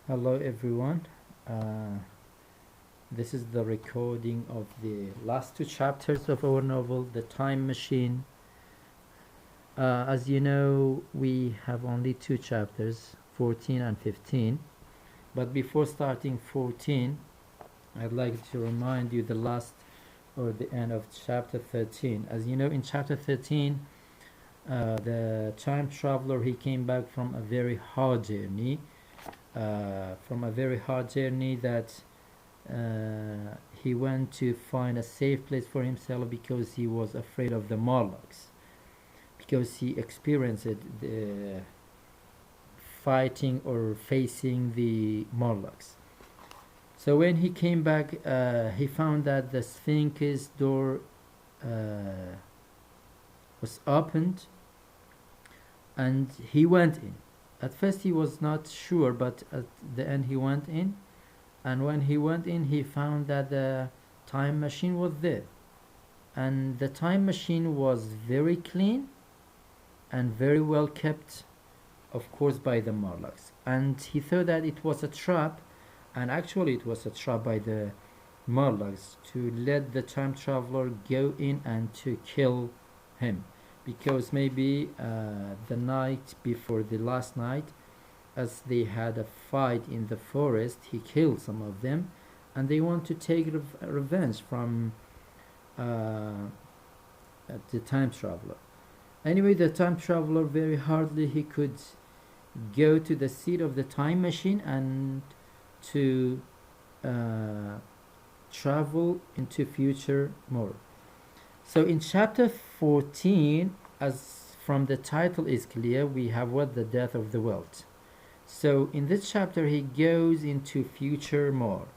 Hello everyone. This is the recording of the last two chapters of our novel, The Time Machine. As you know, we have only two chapters, 14 and 15. But before starting 14, I'd like to remind you the last or the end of chapter 13. As you know, in chapter 13, the time traveler, he came back from a very hard journey. That he went to find a safe place for himself because he was afraid of the Morlocks, because he experienced the fighting or facing the Morlocks. So when he came back, he found that the Sphinx's door was opened, and he went in. At first he was not sure, but at the end he went in, and when he went in he found that the time machine was there, and the time machine was very clean and very well kept, of course, by the Morlocks. And he thought that it was a trap, and actually it was a trap by the Morlocks to let the time traveler go in and to kill him, because maybe the night before the last night, as they had a fight in the forest, he killed some of them, and they want to take revenge from the time traveler. Anyway, the time traveler, very hardly he could go to the seat of the time machine and to travel into future more. So in chapter 14, as from the title is clear, we have what? The death of the world. So in this chapter he goes into future more.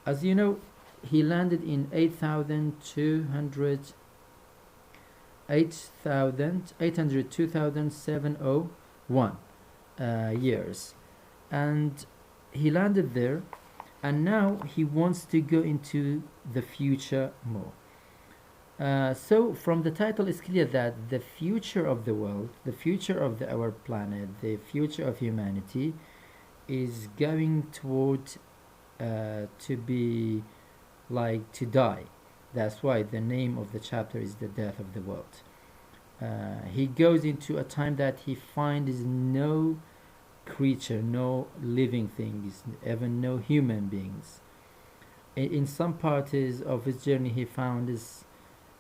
As you know, he landed in 8,701 years, and he landed there, and now he wants to go into the future more. So from the title it's clear that the future of the world, the future of our planet, the future of humanity is going toward to be like to die. That's why the name of the chapter is The Death of the World. He goes into a time that he finds no creature, no living things, even no human beings. In some parts of his journey he found this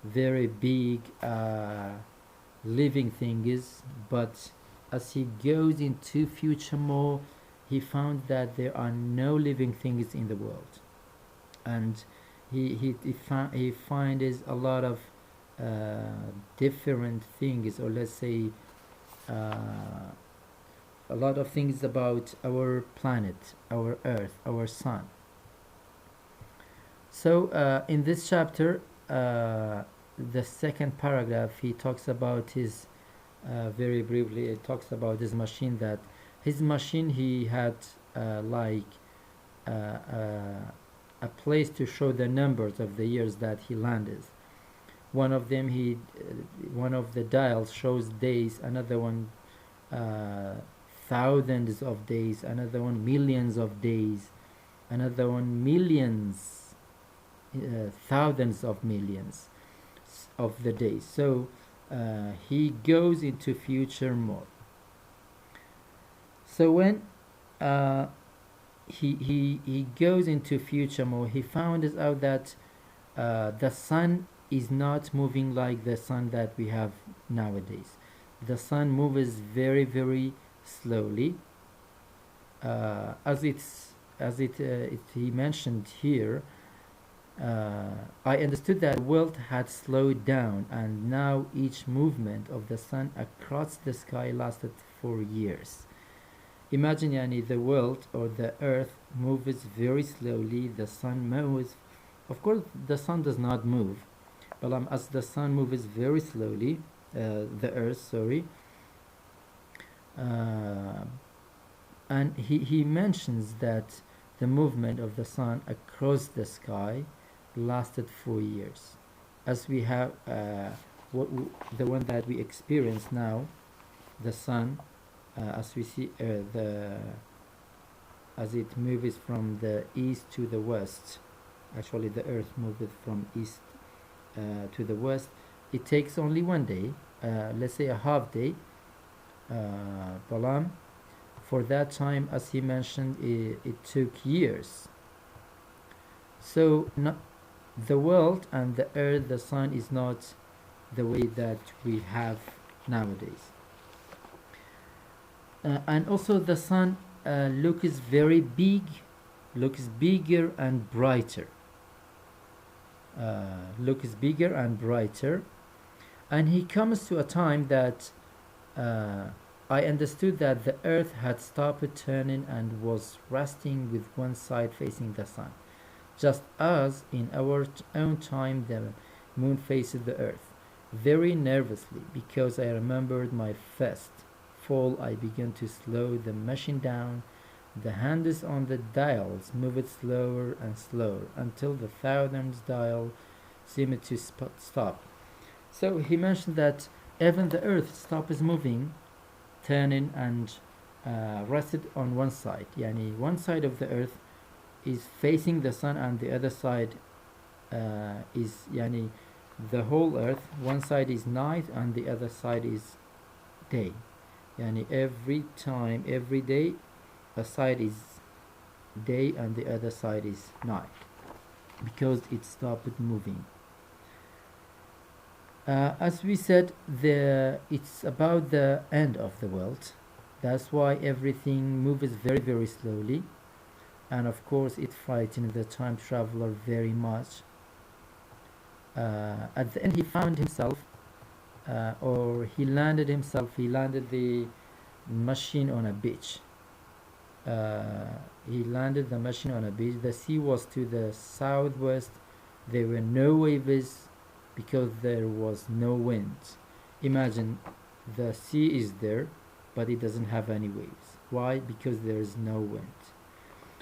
very big living things, but as he goes into future more, he found that there are no living things in the world, and he finds a lot of different things, or let's say a lot of things about our planet, our earth, our sun. So in this chapter, the second paragraph, he talks about his very briefly, it talks about his machine, that his machine, he had like a place to show the numbers of the years that he landed. One of them, one of the dials shows days, another one thousands of days, another one millions of days, another one millions, thousands of millions of the days. So he goes into future mode. So when he goes into future mode, he found out that the sun is not moving like the sun that we have nowadays. The sun moves very, very slowly, as he mentioned here. I understood that the world had slowed down, and now each movement of the sun across the sky lasted for years. Imagine, yani, the world or the earth moves very slowly, the sun moves. Of course, the sun does not move, but as the sun moves very slowly, the earth, sorry, and he mentions that the movement of the sun across the sky lasted for years, as we have the one that we experience now, the sun, as we see as it moves from the east to the west. Actually, the Earth moved from east to the west. It takes only one day, let's say a half day. Balam, for that time, as he mentioned, it took years. So, not, the world and the Earth, the sun, is not the way that we have nowadays. And also, the sun looks very big, looks bigger and brighter. Looks bigger and brighter. And he comes to a time that I understood that the earth had stopped turning and was resting with one side facing the sun, just as in our own time the moon faced the earth. Very nervously, because I remembered my first fall, I began to slow the machine down. The hands on the dials moved slower and slower until the thousandth dial seemed to stop. So he mentioned that even the earth stops moving, turning, and rested on one side. Yani one side of the earth is facing the sun, and the other side is yani the whole earth. One side is night, and the other side is day. Yani every time, every day, a side is day and the other side is night, because it stopped moving. As we said, it's about the end of the world. That's why everything moves very, very slowly. And of course, it frightened the time traveler very much. At the end, he found himself, or he landed himself, he landed the machine on a beach. He landed the machine on a beach. The sea was to the southwest. There were no waves because there was no wind. Imagine, the sea is there, but it doesn't have any waves. Why? Because there is no wind.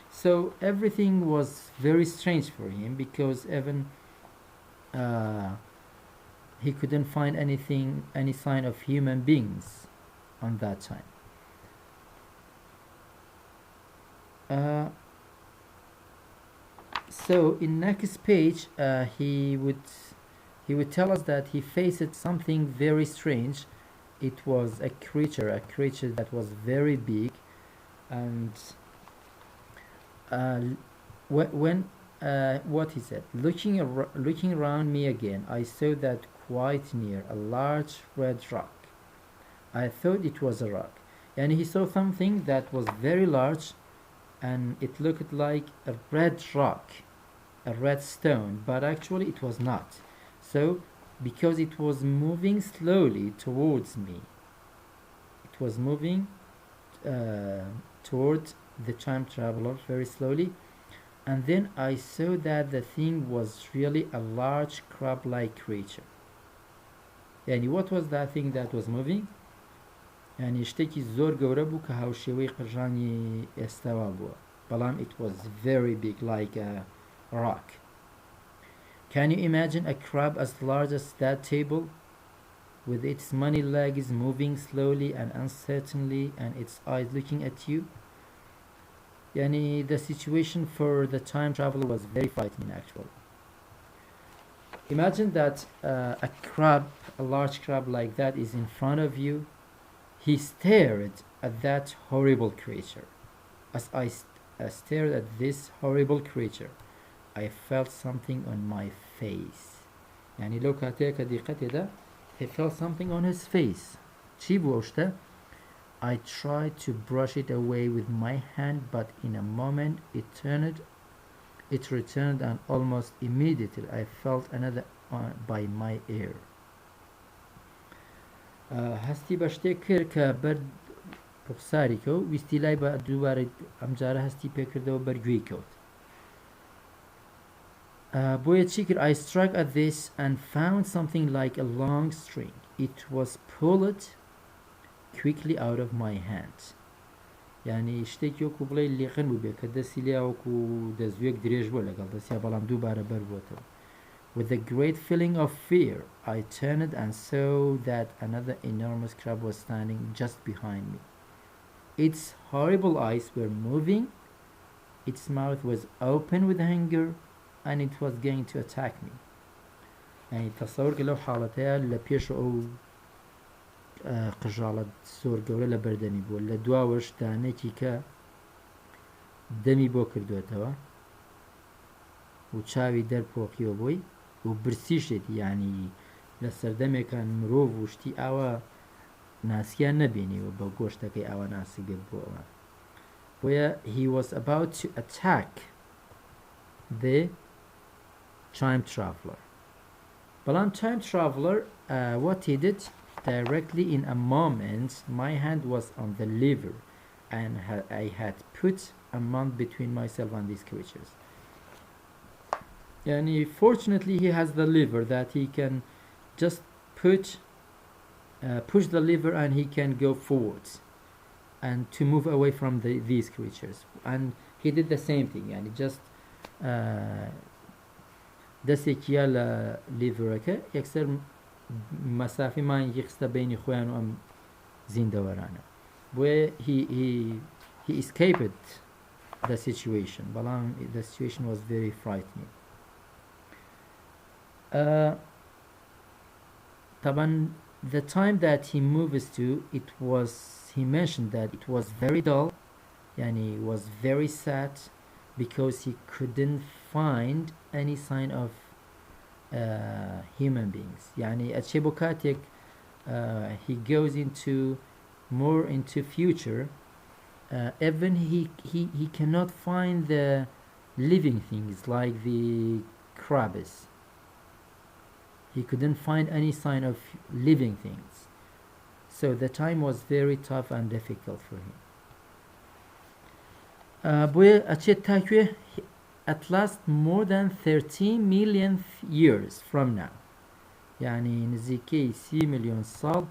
So everything was very strange for him, because even he couldn't find anything, any sign of human beings on that time. So in next page, he would tell us that he faced something very strange. It was a creature that was very big, and when what he said, looking around me again, I saw that quite near a large red rock. I thought it was a rock, and he saw something that was very large, and it looked like a red rock, a red stone, but actually it was not. So, because it was moving slowly towards me, it was moving towards the time traveler very slowly, and then I saw that the thing was really a large crab-like creature. Yani what was that thing that was moving? Yani شتێکی زۆر گەورە بوو کە هاوشێوەی قژانی ئێستاوا بووە. بەڵام it was very big, like a rock. Can you imagine a crab as large as that table, with its many legs moving slowly and uncertainly, and its eyes looking at you? Yani the situation for the time traveler was very frightening, actually. Imagine that a crab, a large crab like that, is in front of you. He stared at that horrible creature. As I stared at this horrible creature, I felt something on my face. يعني لو كاتيك دقتي ده, he felt something on his face. چی بوشته? I tried to brush it away with my hand, but in a moment it returned, and almost immediately I felt another by my ear. هەستی بە شتێک کرد کە بەر ڕوخساری کەوت، ویستی لای بە دووبارە ئەمجارە هەستی پێکردەوە بەرگوێی کەوت. بۆیە چی کرد؟ I struck at this and found something like a long string. It was pulled quickly out of my hand. یعنی شتێکی وەکو بڵێ لێقن بوو بێ کە دەستی لێ وەکو دەزوێک درێژ بووە لەگەڵ دەستیا، بەڵام دووبارە بەر بووەتەوە. With a great feeling of fear, I turned and saw that another enormous crab was standing just behind me. Its horrible eyes were moving, its mouth was open with hunger and it was going to attack me. يعني تصور لو حالتها لبيش أو قژاڵە زۆر گەورە لە بەردەمی بووە لە دواوەش دانێکی کە دەمی بۆ کردوێتەوە و چاوی دەرپۆقیەوە بۆی و برسیشێتی یعنی لە سەردەمێکان مرۆڤ وشتی ئاوە ناسیان نەبینیوە بە گۆشتەکەی ئاوە ناسیگە بۆەوە بۆیە he was about to attack the time traveler. بەڵام time traveler what he did directly in a moment my hand was on the lever and I had put a month between myself and these creatures. Yani fortunately he has the lever that he can just push the lever and he can go forwards and to move away from these creatures, and he did the same thing yani just دەستێکیە لە لیڤرەکە یەکسەر مەسافی مانگی خستە بینی خۆیان و ئەم زیندەوەرانە بۆیە he escaped the situation بەڵام the situation was very frightening. طبعا the time that he moves to he mentioned that it was very dull yani was very sad because he couldn't find any sign of human beings. يعني أشي بو كاتك he goes more into future even he cannot find the living things like the crabs. He couldn't find any sign of living things. So the time was very tough and difficult for him. بۆیە ئەچێت تاکوێ at last more than 13 million years from now يعني نزیکەی 30 ملیۆن ساڵ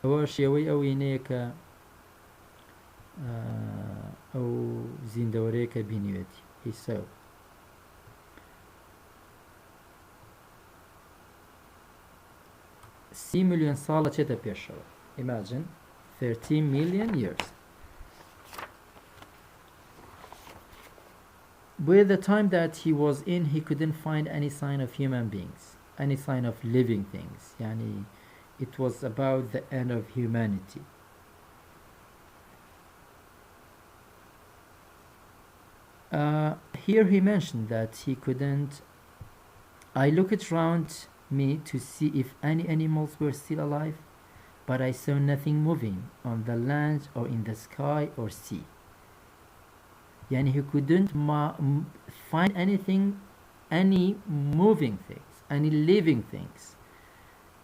ئەوە شێوەی ئەو وینەیە کە ئەو زیندەوەرەیە کە بینیوێتی ئیسا 30 ملیۆن ساڵە چێتە پێشەوە. Imagine 13 million years. By the time that he was in, he couldn't find any sign of human beings, any sign of living things. Yani, it was about the end of humanity. Here he mentioned that he couldn't. I looked around me to see if any animals were still alive, but I saw nothing moving on the land or in the sky or sea. Yani he couldn't find anything, any moving things, any living things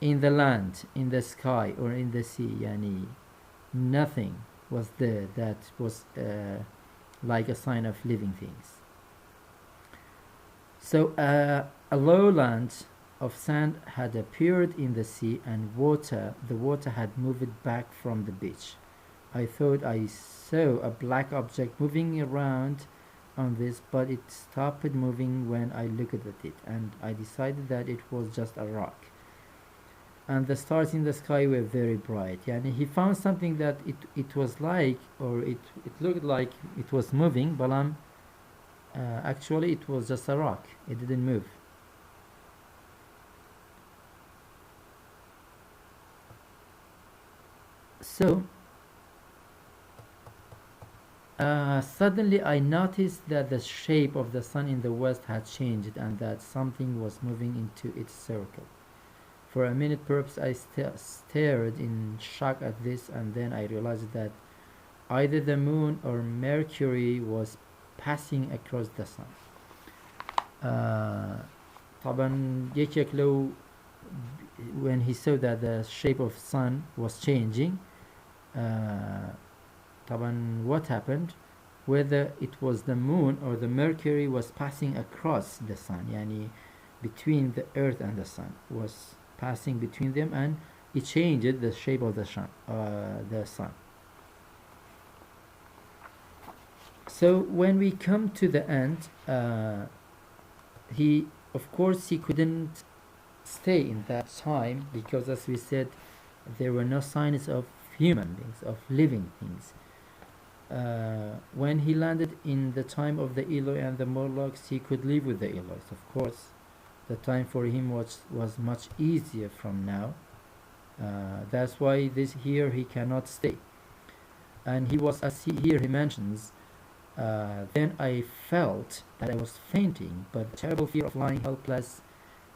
in the land, in the sky or in the sea. Yani nothing was there that was like a sign of living things. So a lowland of sand had appeared in the sea and the water had moved back from the beach. I thought I saw a black object moving around on this, but it stopped moving when I looked at it, and I decided that it was just a rock. And the stars in the sky were very bright. Yani he found something that it was like, or it looked like it was moving, but actually it was just a rock. It didn't move. So suddenly I noticed that the shape of the sun in the west had changed and that something was moving into its circle. For a minute perhaps I stared in shock at this, and then I realized that either the moon or Mercury was passing across the sun. طبعا يكيك لو when he saw that the shape of sun was changing, طبعا what happened, whether it was the moon or the Mercury was passing across the sun, yani between the earth and the sun, was passing between them, and it changed the shape of the sun. So when we come to the end, he of course he couldn't stay in that time because, as we said, there were no signs of human beings, of living things. when he landed in the time of the Eloi and the Morlocks, he could live with the Elois. Of course, the time for him was much easier from now. That's why this here he cannot stay. And he was, as here he mentions, then I felt that I was fainting, but the terrible fear of lying helpless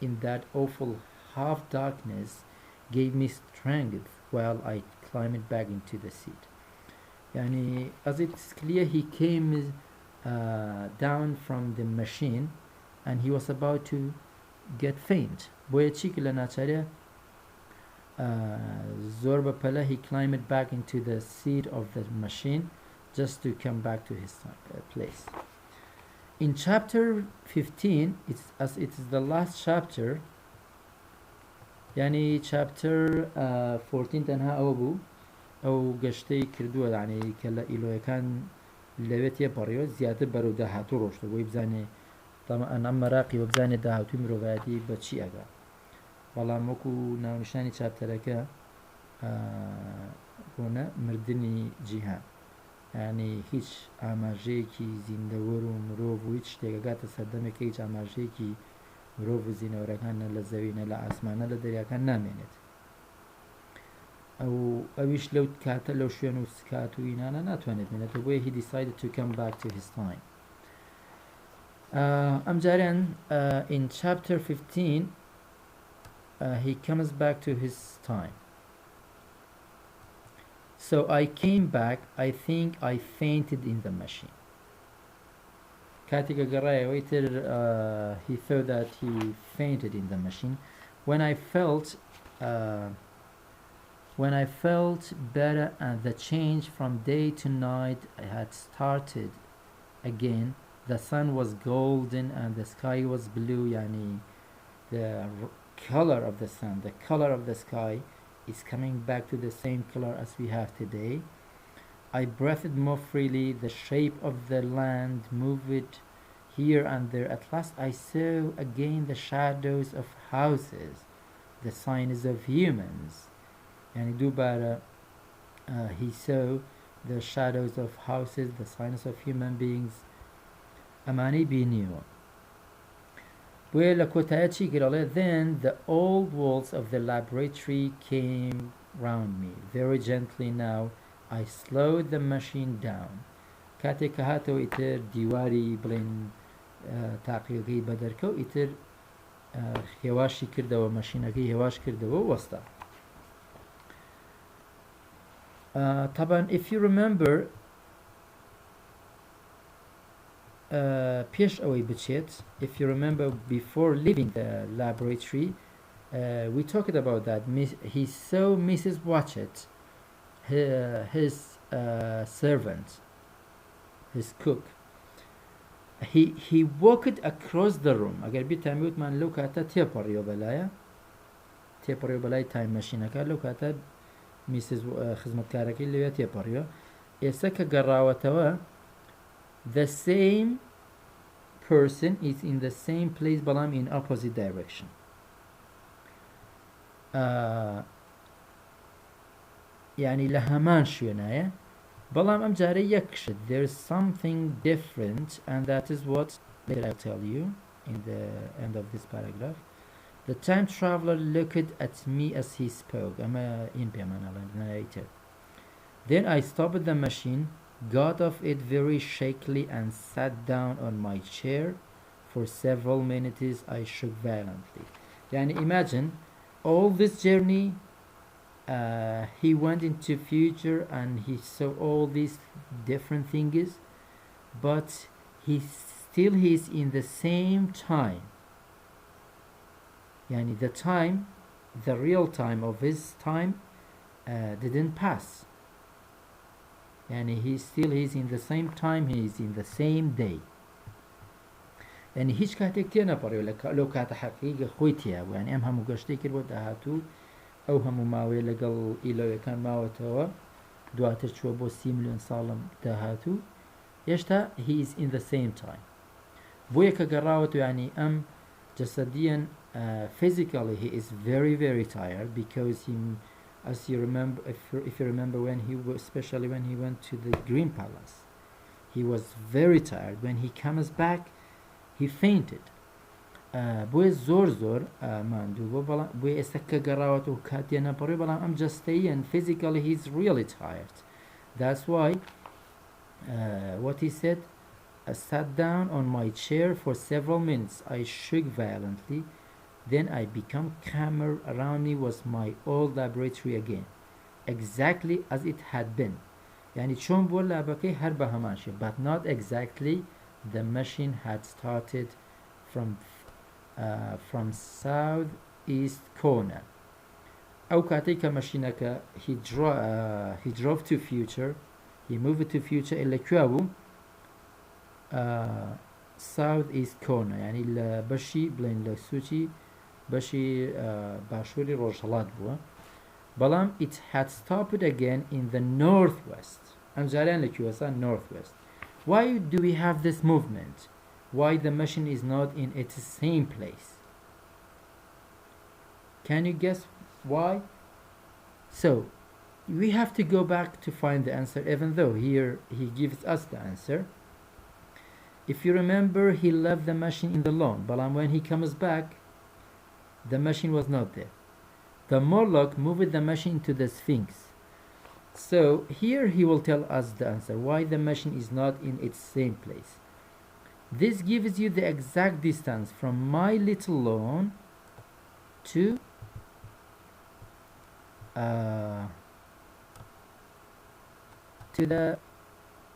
in that awful half darkness gave me strength while I climbed back into the seat. Yani, as it's clear, he came down from the machine and he was about to get faint. Boya chikla nachare Zorba Pella, he climbed back into the seat of the machine just to come back to his place. In chapter 15, as it is the last chapter, يعني chapter 14 تنها أو بو أو قشتي كردوه يعني كلا إلو كان لبيت يبريو زيادة برو دهاتو روشتو ويبزاني طبعا أنا مراقي وبزاني دهاتو مروفاتي بچي أغا والله موكو ناونشاني chapterەکە بۆنە مردنی جیهان يعني هیچ ئاماژەیەکی زیندەوەر و مرۆڤ و هیچ شتێکەکاتە سەردەمێکە هیچ ئاماژەیەکی مرۆڤ و زینەوەرەکان نە لە زەوی نە لە ئاسمانە لە دەریاکان نامێنێت ئەویش لەو کاتە لەو شوێن و سکات و ئینانە ناتوانێت مێنێتەوە بۆیە he decided to come back to his time. ئەم جاریان in chapter 15 he comes back to his time. So I came back, I think I fainted in the machine. Katiga Garaya waited, he thought that he fainted in the machine. When I felt better and the change from day to night had started again, the sun was golden and the sky was blue. Yani the color of the sun, the color of the sky is coming back to the same color as we have today. I breathed more freely, the shape of the land moved here and there. At last I saw again the shadows of houses, the signs of humans. And دوباره he saw the shadows of houses, the signs of human beings. أماني بينيو. Then the old walls of the laboratory came round me. Very gently now, I slowed the machine down. كاتێک هاتەوە ئیتر دیواری بڵێن تاقیەکەی بەدەرکەوت ئیتر هێواشی کردەوە مەشینەکەی هێواش کردەوە وەستا. طبعا if you remember پێش ئەوەی بچێت, if you remember before leaving the laboratory, we talked about that. He saw Mrs. Watchett, his servant, his cook. He walked across the room. ئەگەر بیتان وتمان لەو کاتە تێپەڕیۆ بەلای تایم مەشینەکە لەو کاتە میسز خزمەتکارەکەی لەوێ تێپەڕیۆ. ئێستا کە گەڕاوەتەوە the same person is in the same place بەڵام in opposite direction. يعني لە هەمان شوێنایە بەڵام ئەم جارە یەکشت. There's something different and that is what later I'll tell you in the end of this paragraph. The time traveler looked at me as he spoke. ئەمە in پێمانەڵێن narrator. Then I stopped the machine, got off it very shakily and sat down on my chair. For several minutes I shook violently. Yani imagine all this journey, he went into future and he saw all these different things, but he's in the same time. Yani the time, the real time of his time didn't pass. And he's in the same time, he's in the same day. يعني هیچ کاتێک تێ نەپەڕێ لەو کاتە حەقیقی خۆی تیا بوو. يعني ئەم هەموو گەشتەی کرد بۆ داهاتوو ئەو هەموو ماوەیە لەگەڵ ئیلۆیەکان ماوەتەوە دواتر چووە بۆ 30 ملیۆن ساڵم داهاتوو هێشتا he is in the same time. بۆیە کە گەڕاوەتەوە يعني ئەم جەسەدیەن physically he is very very tired because he as you remember, if you remember when he was, especially when he went to the Green Palace, he was very tired. When he comes back, he fainted. بۆیە زۆر زۆر ماندوو بۆ بەڵام بۆ ئێستا کە گەڕاوەت و کاتیە نەپەڕی بەڵام ئەم جەستەیی and physically he's really tired. That's why what he said, I sat down on my chair for several minutes. I shook violently. Then I became calmer. Around me was my old laboratory again, exactly as it had been. Yani چون بۆ لابەکەی هەر بە هەمان شێ, but not exactly. The machine had started from south east corner. ئەو کاتەی کە مەشینەکە he drove to future, he moved to future لەکوێ بوو؟ south east corner, yani لە بەشی بڵێن لە سوچی بەشی باشووری ڕۆژهەڵات بووە. بەڵام it had stopped again in the northwest. ئەم جاریان لەکوێسا northwest. Why do we have this movement? Why the machine is not in its same place? Can you guess why? So we have to go back to find the answer, even though here he gives us the answer. If you remember, he left the machine in the lawn, but when he comes back, the machine was not there. The Morlock moved the machine to the Sphinx. So here he will tell us the answer, why the machine is not in its same place. This gives you the exact distance from my little lawn to the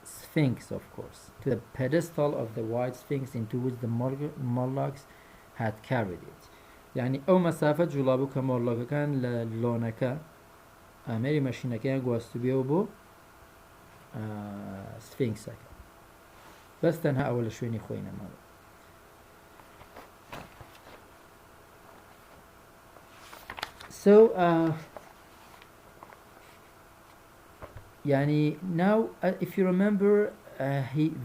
Sphinx, of course, to the pedestal of the white Sphinx into which the Morlocks had carried it. يعني ئەو مەسافە جوڵا بوو کە مۆرلۆکەکان لە لۆنەکە ئامێری مەشینەکەیان گواستوبێەوە بۆ سفینکسەکە. بەس تەنها ئەوە لە شوێنی خۆی نەماوە. So yani now if you remember,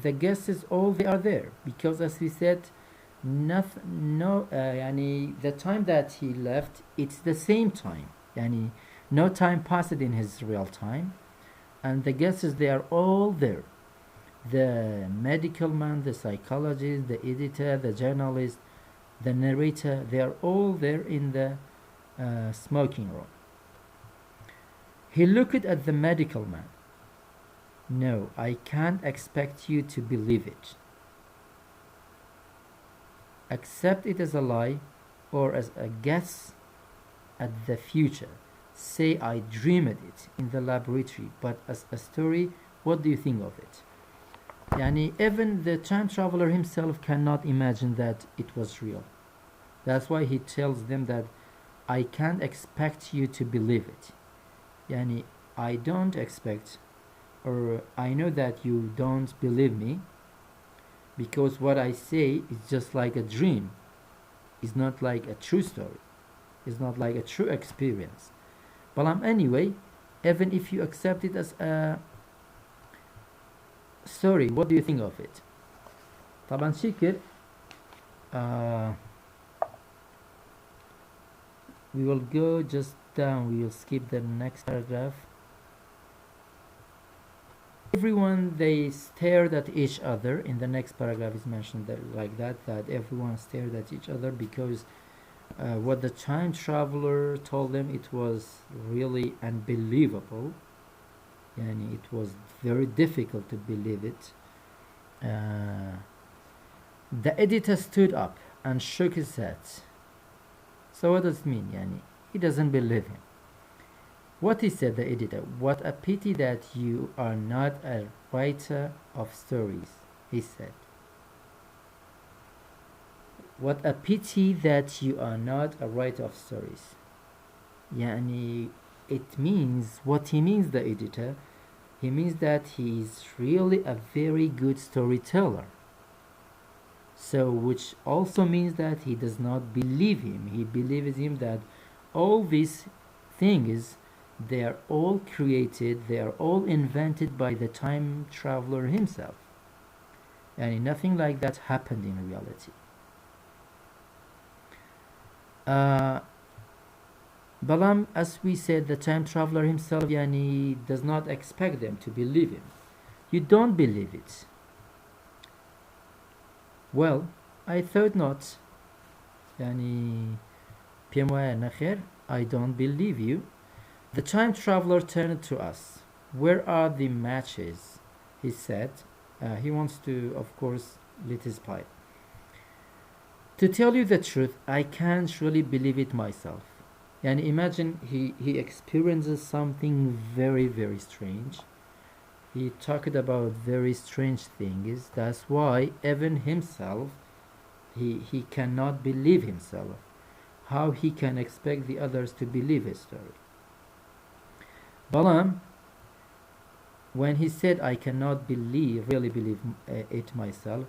the guesses all they are there, because as we said, yani the time that he left, it's the same time, yani no time passed in his real time, and the guesses, they are all there. The medical man, the psychologist, the editor, the journalist, the narrator, they are all there in the smoking room. He looked at the medical man. No, I can't expect you to believe it. Accept it as a lie or as a guess at the future. Say I dreamed it in the laboratory, but as a story, what do you think of it? Yani even the time traveler himself cannot imagine that it was real. That's why he tells them that I can't expect you to believe it. Yani I don't expect, or I know that you don't believe me, because what I say is just like a dream. It's not like a true story. It's not like a true experience. But anyway, even if you accept it as a story, what do you think of it? طبعا شكر. We will go just down. We will skip the next paragraph. Everyone, they stared at each other. In the next paragraph is mentioned that, like that everyone stared at each other, because what the time traveler told them, it was really unbelievable, and it was very difficult to believe it. The editor stood up and shook his head. So what does it mean? Yani, he doesn't believe him. What he said, the editor, what a pity that you are not a writer of stories, he said. What a pity that you are not a writer of stories. Yani, it means, what he means, the editor, he means that he is really a very good storyteller. So, which also means that he does not believe him. He believes him that all these things, they are all created, they are all invented by the time traveler himself. And nothing like that happened in reality. Balam, as we said, the time traveler himself, yani, does not expect them to believe him. You don't believe it. Well, I thought not. Yani, پێم وایە نەخێر. I don't believe you. The time traveler turned to us. Where are the matches? He said. He wants to, of course, lit his pipe. To tell you the truth, I can't really believe it myself. And imagine he experiences something very, very strange. He talked about very strange things. That's why even himself, he cannot believe himself. How he can expect the others to believe his story. Balam, when he said, I cannot really believe it myself,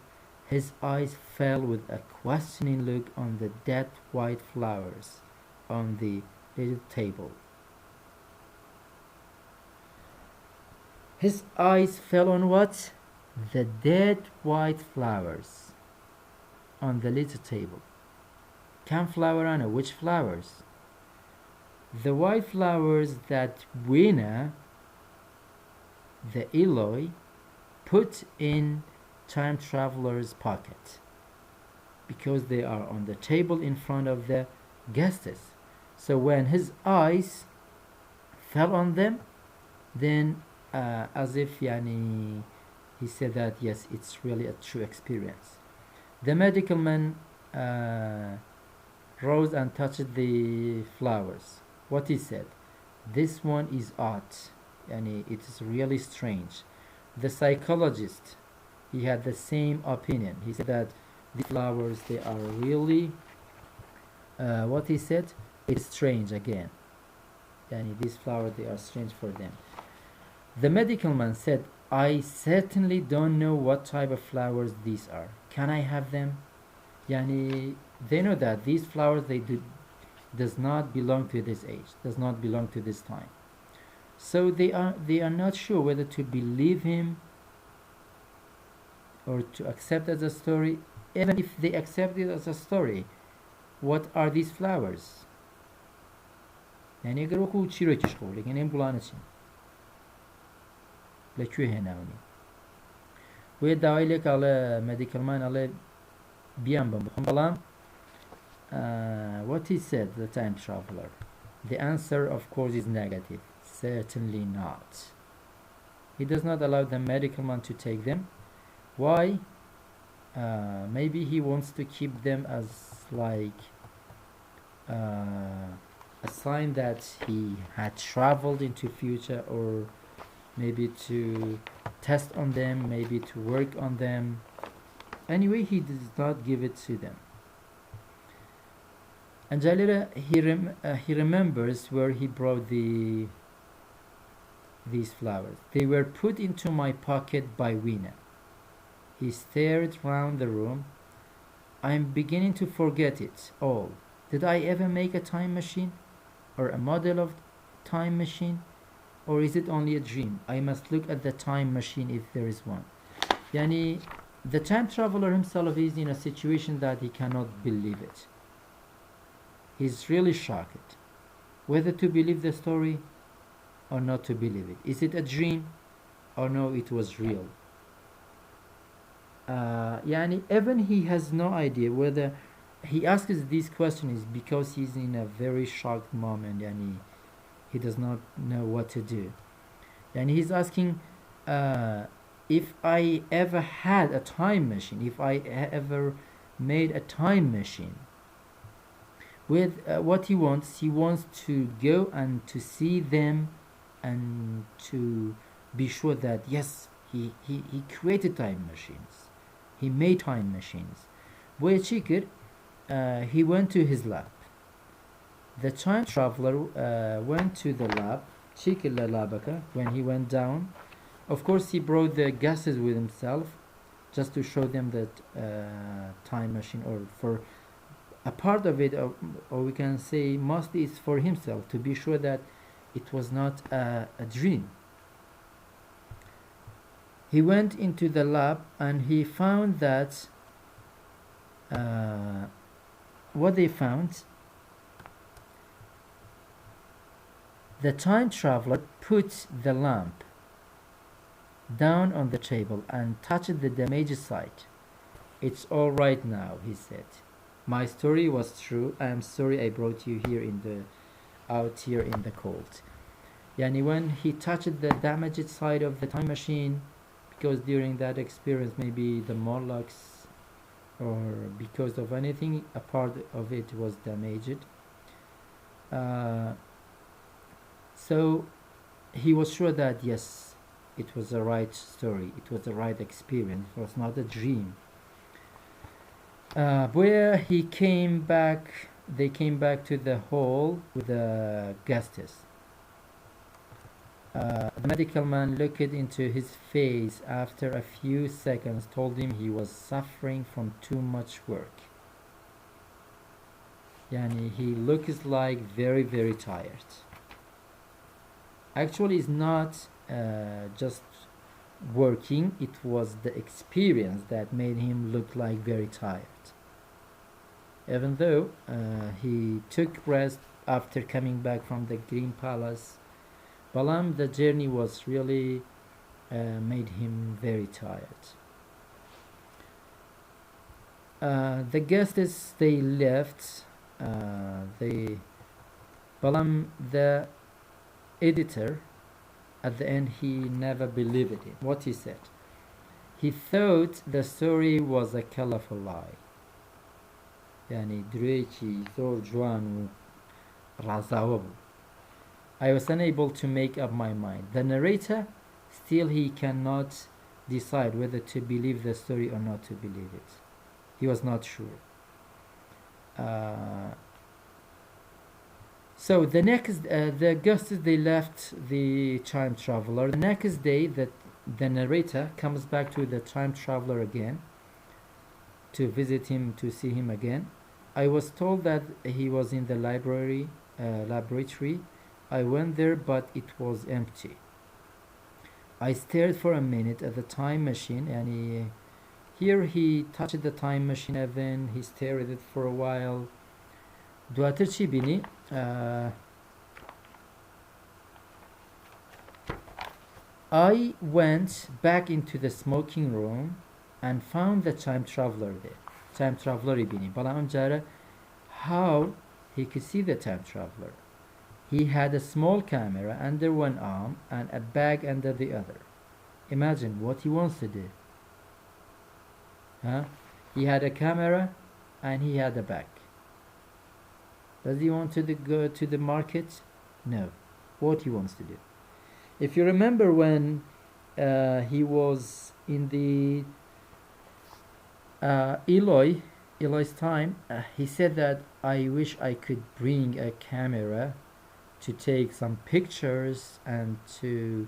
his eyes fell with a questioning look on the dead white flowers on the little table. His eyes fell on what? The dead white flowers on the little table. Kam flower Anna? Which flowers? The white flowers that Wina, the Eloi, put in time traveler's pocket, because they are on the table in front of the guests. So when his eyes fell on them, then as if yani, he said that yes, it's really a true experience. The medical man rose and touched the flowers. What he said, this one is odd, and it is really strange. The psychologist, he had the same opinion. He said that the flowers, they are really, what he said, it's strange again. And these flowers, they are strange for them. The medical man said, I certainly don't know what type of flowers these are. Can I have them? Yani, they know that these flowers, does not belong to this age, does not belong to this time. So they are not sure whether to believe him or to accept as a story. Even if they accept it as a story, what are these flowers? يعني اگر وەکو چیرۆکیش خۆڵێک یعنی ئەم گوڵانە چین لەکوێ هێناونی وێ داوای لێک ئاڵێ مەدیکەلمان ئەڵێ بیان بم بخۆم بەڵام what he said, the time traveler, the answer of course is negative. Certainly not. He does not allow the medical man to take them. Why? Maybe he wants to keep them as like a sign that he had traveled into future, or maybe to test on them, maybe to work on them. Anyway, he does not give it to them. And Jalila, he remembers where he brought these flowers. They were put into my pocket by Wina. He stared round the room. I'm beginning to forget it all. Did I ever make a time machine? Or a model of time machine? Or is it only a dream? I must look at the time machine if there is one. Yani, the time traveler himself is in a situation that he cannot believe it. He's really shocked whether to believe the story or not to believe it. Is it a dream or no, it was real? Yani, even he has no idea whether he asks these questions because he's in a very shocked moment and he does not know what to do. And he's asking if I ever had a time machine, if I ever made a time machine. With what he wants to go and to see them and to be sure that yes, he created time machines, he made time machines. He went to his lab. The time traveler went to the lab. When he went down, of course he brought the gases with himself just to show them that time machine, or for a part of it, or we can say mostly it's for himself, to be sure that it was not a dream. He went into the lab and he found that what they found, The time traveler put the lamp down on the table and touched the damaged side. It's all right now, he said. My story was true. I am sorry I brought you here out here in the cold. Yani when he touched the damaged side of the time machine, because during that experience maybe the Morlocks or because of anything a part of it was damaged. Uh, so he was sure that yes, it was the right story, it was the right experience, it was not a dream. Where he came back, they came back to the hall with the guests. The medical man looked into his face after a few seconds, told him he was suffering from too much work. Yani he looks like very very tired. Actually, it's not just working, it was the experience that made him look like very tired. Even though he took rest after coming back from the Green Palace, Balam, the journey was really made him very tired. The guests they left. They Balam, the editor, at the end he never believed it. What he said, he thought the story was a colorful lie. Yani دريكي زور جوان و I was unable to make up my mind. The narrator, still he cannot decide whether to believe the story or not to believe it. He was not sure. So the guests they left the time traveler. The next day, that the narrator comes back to the time traveler again to visit him, to see him again. I was told that he was in the laboratory. I went there, but it was empty. I stared for a minute at the time machine, and he touched the time machine, and then he stared at it for a while. دواتر چی بینی؟ I went back into the smoking room and found the time traveler there. Time traveler بینی. بلا اون جاره how he could see the time traveler. He had a small camera under one arm and a bag under the other. Imagine what he wants to do. Huh? He had a camera and he had a bag. Does he want to go to the market? No. What he wants to do. If you remember when he was in the Eloy's time, he said that I wish I could bring a camera to take some pictures and to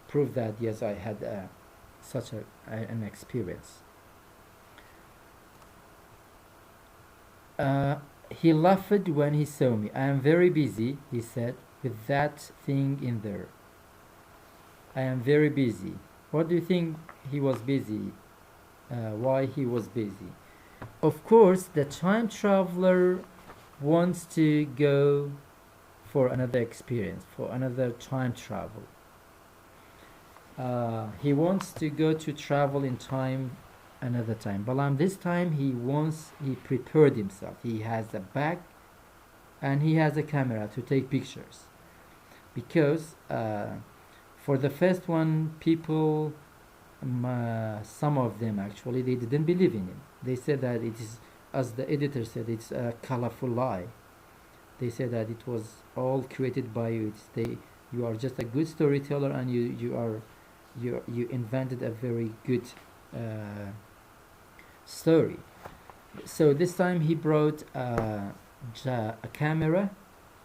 prove that yes, I had such an experience. He laughed when he saw me. I am very busy, he said, with that thing in there. I am very busy. What do you think he was busy? Why he was busy? Of course, the time traveler wants to go for another experience, for another time travel. He wants to go to travel in time another time. Balam, this time he prepared himself. He has a bag and he has a camera to take pictures. Because for the first one, people, some of them actually, they didn't believe in him. They said that it is, as the editor said, it's a colorful lie. They said that it was all created by you. You are just a good storyteller, and you invented a very good story. So this time he brought a camera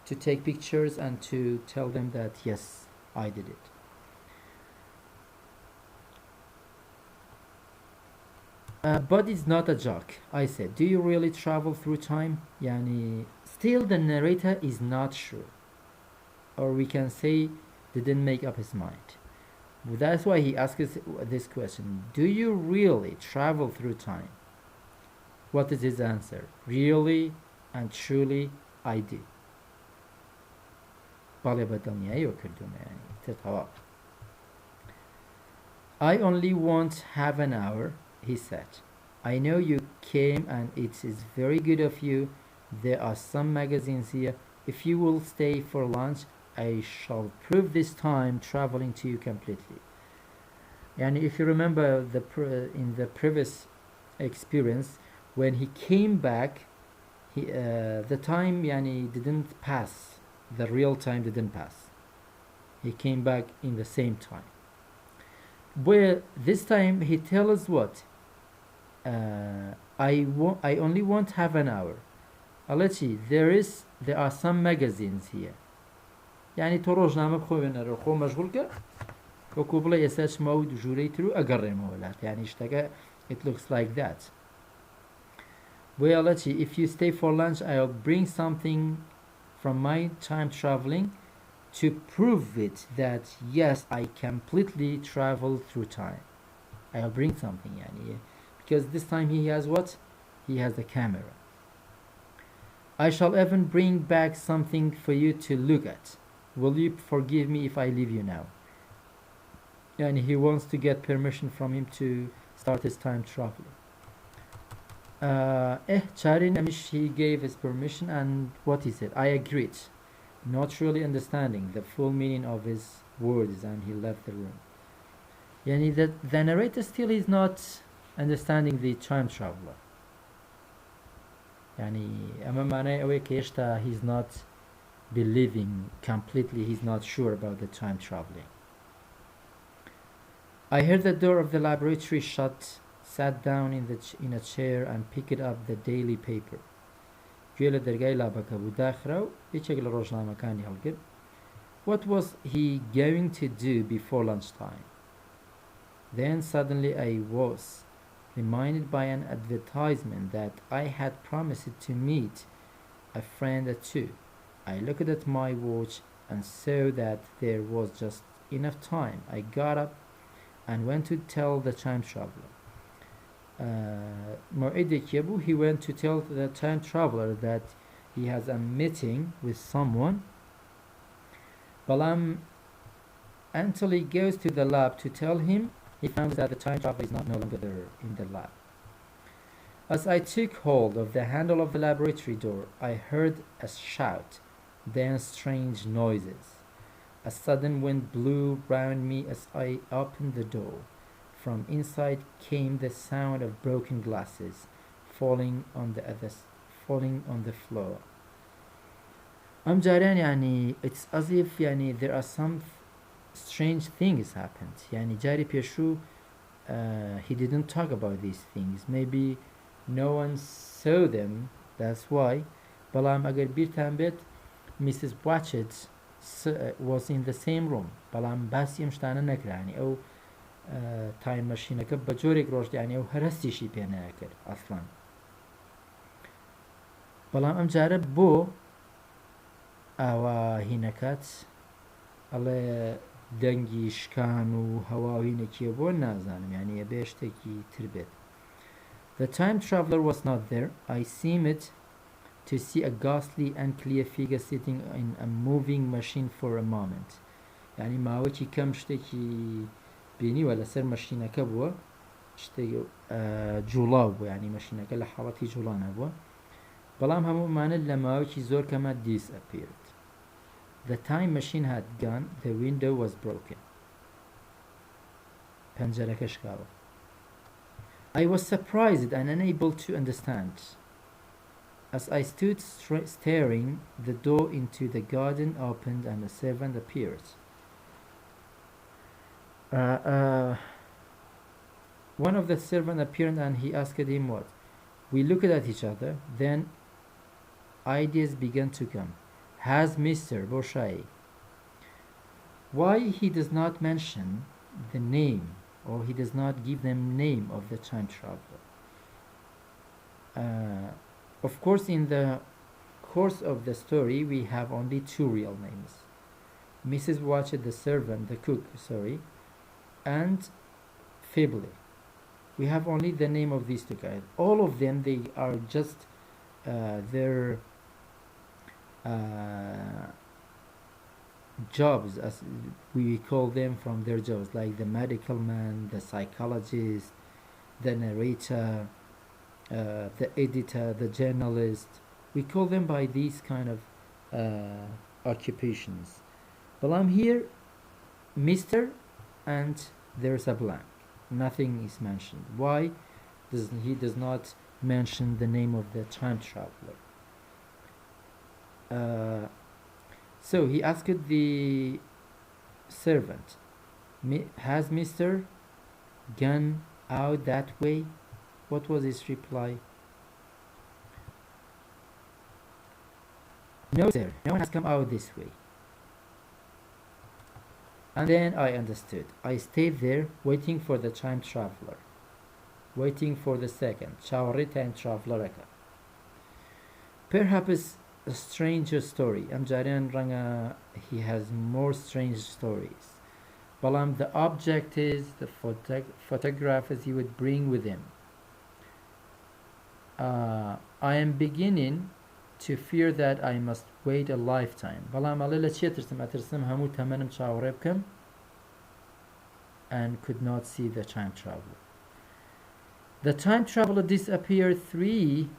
to take pictures and to tell them that yes, I did it. But it's not a joke, I said. Do you really travel through time? Yani, still the narrator is not sure. Or we can say didn't make up his mind. That's why he asks this question. Do you really travel through time? What is his answer? Really and truly, I do. باڵێ بە دڵنیاییەوە کردومە ینی تر تەواو. I only want half an hour, he said. I know you came and it is very good of you. There are some magazines here. If you will stay for lunch, I shall prove this time traveling to you completely. And if you remember in the previous experience, when he came back, the time didn't pass. The real time didn't pass. He came back in the same time. Where this time he tells us what? I only want half an hour. Alechi, there are some magazines here. يعني تو ڕۆژنامە بخۆ وێنەرە خۆ مەشغول کە وەکو بڵێ ئێستا چمە و ژوورەی تر و ئەگەڕێمەوە لات يعني شتەکە it looks like that. Well, Alechi, if you stay for lunch, I'll bring something from my time traveling to prove it that yes, I completely travel through time. I'll bring something يعني because this time he has what? He has the camera. I shall even bring back something for you to look at. Will you forgive me if I leave you now? And he wants to get permission from him to start his time traveling. Charin Amish, he gave his permission, and what he said, I agreed, not really understanding the full meaning of his words, and he left the room. Yani the narrator still is not understanding the time traveler. Yani ama معناه ئەوەیە کە هێشتا he's not believing completely, he's not sure about the time traveling. I heard the door of the laboratory shut, sat down in a chair and picked up the daily paper. گوێ لە دەرگای لابەکە بوو داخرا و یەکێک لە ڕۆژنامەکانی هەڵگرت. What was he going to do before lunchtime? Then suddenly I was reminded by an advertisement that I had promised to meet a friend at 2. I looked at my watch and saw that there was just enough time. I got up and went to tell the time traveler. He went to tell the time traveler that he has a meeting with someone. Balam, until he goes to the lab to tell him, he found that the time traveler is no longer there in the lab. As I took hold of the handle of the laboratory door, I heard a shout, then strange noises. A sudden wind blew round me as I opened the door. From inside came the sound of broken glasses falling on the floor. جاريان يعني it's as if يعني there are some strange things happened. يعني جاري بيشو he didn't talk about these things. Maybe no one saw them. That's why. بلام اگر بیرتان بێت Mrs. Watchett was in the same room. بلام باسی مشتانە نەکرا يعني ئەو تایم مەشینەکە بە جۆرێک ڕۆژ يعني ئەو هەرستیشی پێ نەکرد ئەسڵان. بەڵام ئەم جارە بۆ ئاوا هینەکەت ئەڵێ دەنگی شکان و هەواوینێکیە بۆ نازانم یعنی ئەبێ شتێکی تر بێت. The time traveler was not there. I seemed to see a ghastly unclear figure sitting in a moving machine for a moment. يعني ماوەکی کەم شتێکی بینیوە لەسەر مەشینەکە بووە شتێکی جوڵاو بوو يعني مەشینەکە لە حاڵەتی جوڵانە بووە بەڵام هەموومانە لە ماوەکی زۆر کەمە disappeared. The time machine had gone. The window was broken. پەنجەرەکە شکاوە. I was surprised and unable to understand. As I stood staring, the door into the garden opened and a servant appeared. One of the servants appeared and he asked him what. We looked at each other. Then ideas began to come. Has Mr. Boshai, why he does not mention the name or he does not give them name of the time traveler? Of course, in the course of the story, we have only two real names. Mrs. Watchett, the servant, the cook, and Fibly. We have only the name of these two guys. All of them, they are just jobs, as we call them, from their jobs, like the medical man, the psychologist, the narrator, the editor, the journalist. We call them by these kind of occupations. But I'm here, Mr. and there's a blank. Nothing is mentioned. Why he does not mention the name of the time traveler? So he asked the servant, has Mr. gone out that way? What was his reply? No, sir, no one has come out this way. And then I understood. I stayed there waiting for the time traveler. Waiting for the second. Chawri time traveler. Perhaps a stranger story. Amjarian Ranga, he has more strange stories. Balam, the object is the photographs he would bring with him. I am beginning to fear that I must wait a lifetime. Balam alila chetersam atersam hamu tamanam chawrebkam, and could not see the time traveler. The time traveler disappeared 3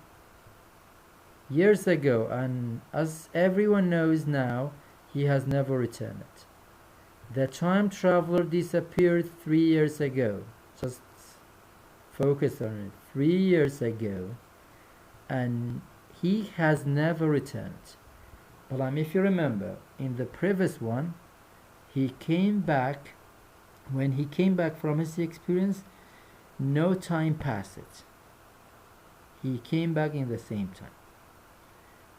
years ago, and as everyone knows now, he has never returned. The time traveler disappeared 3 years ago. Just focus on it. 3 years ago, and he has never returned. But if you remember, in the previous one, he came back. When he came back from his experience, no time passed. He came back in the same time.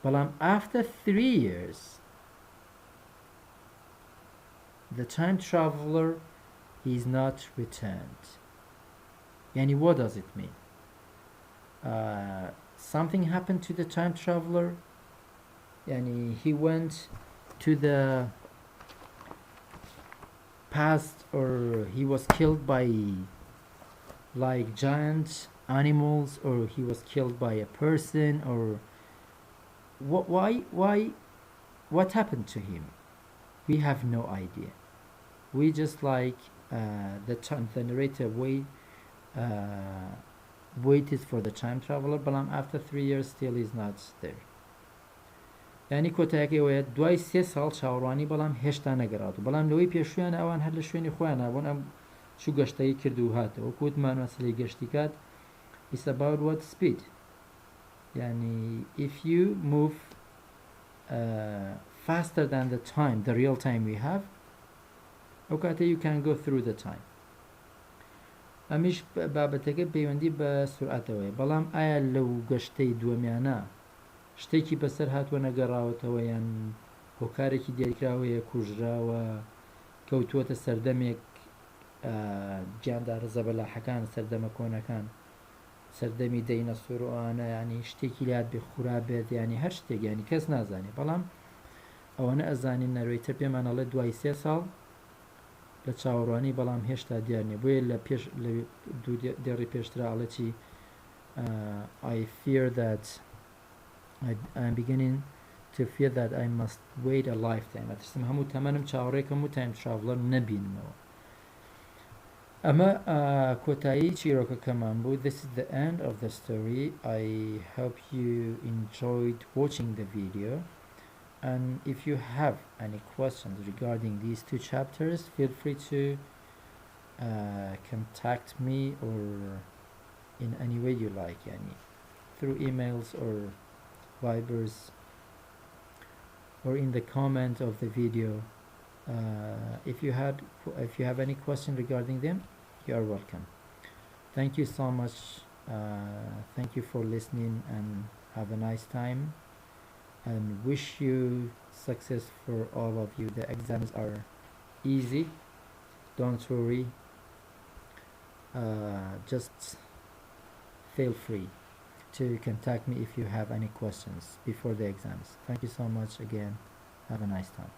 But after 3 years, the time traveler is not returned. Yani, what does it mean? Something happened to the time traveler. Yani, he went to the past, or he was killed by like giant animals, or he was killed by a person, or what happened to him? We have no idea. We just like the narrator waited for the time traveler, but after 3 years still is not there. یعنی کۆتایەکەوەیە دوای 3 ساڵ چاوەڕوانی بەڵام هێشتا نەگەڕاوە، بەڵام لەوەی پێشویان ئەوان هەر لە شوێنی خۆیان نابوون ئەم چوو گەشتەی کرد و هاتەوە. وەکوتمان مەسەلەی گەشتی کات it's about what speed. Yani, if you move faster than the time, the real time we have, okay, you can go through the time. ئەمیش بابەتەکە پەیوەندی بە سورعەتەوەیە، بەڵام ئایا لەو گەشتەی دووەمیانە شتێکی بەسەر هاتووە نەگەڕاوەتەوە، یان هۆکارێکی دیاریکراوەیە کوژراوە، کەوتووەتە سەردەمێک گیاندارە زەبەلاحەکان، سەردەمە کۆنەکان، سەردەمی دەینەسۆر و ئەوانە، ینی شتێکی لات بێ خوورا بێت، ینی هەر شتێک، ینی کەس نازانێ، بەڵام ئەوەنە ئەزانین نەروێتە پێمانەڵێ دوای 3 ساڵ لە چاوەڕوانی، بەڵام هێشتا دیار نیە. بۆیە لە پێش لە دێڕی پێشترا ئەڵێکی I fear that I'm beginning to fear that I must wait a lifetime. ئەترسم هەموو تەمەنم چاوەڕێکم و time traveler نەبینمەوە. ئەمە کۆتایی چیرۆکەکەمان بوو. This is the end of the story. I hope you enjoyed watching the video, and if you have any questions regarding these 2 chapters, feel free to contact me, or in any way you like, yani, through emails or Vibers, or in the comment of the video. If you have any question regarding them, you are welcome. Thank you so much. Thank you for listening, and have a nice time, and wish you success for all of you. The exams are easy, don't worry. Just feel free to contact me if you have any questions before the exams. Thank you so much again. Have a nice time.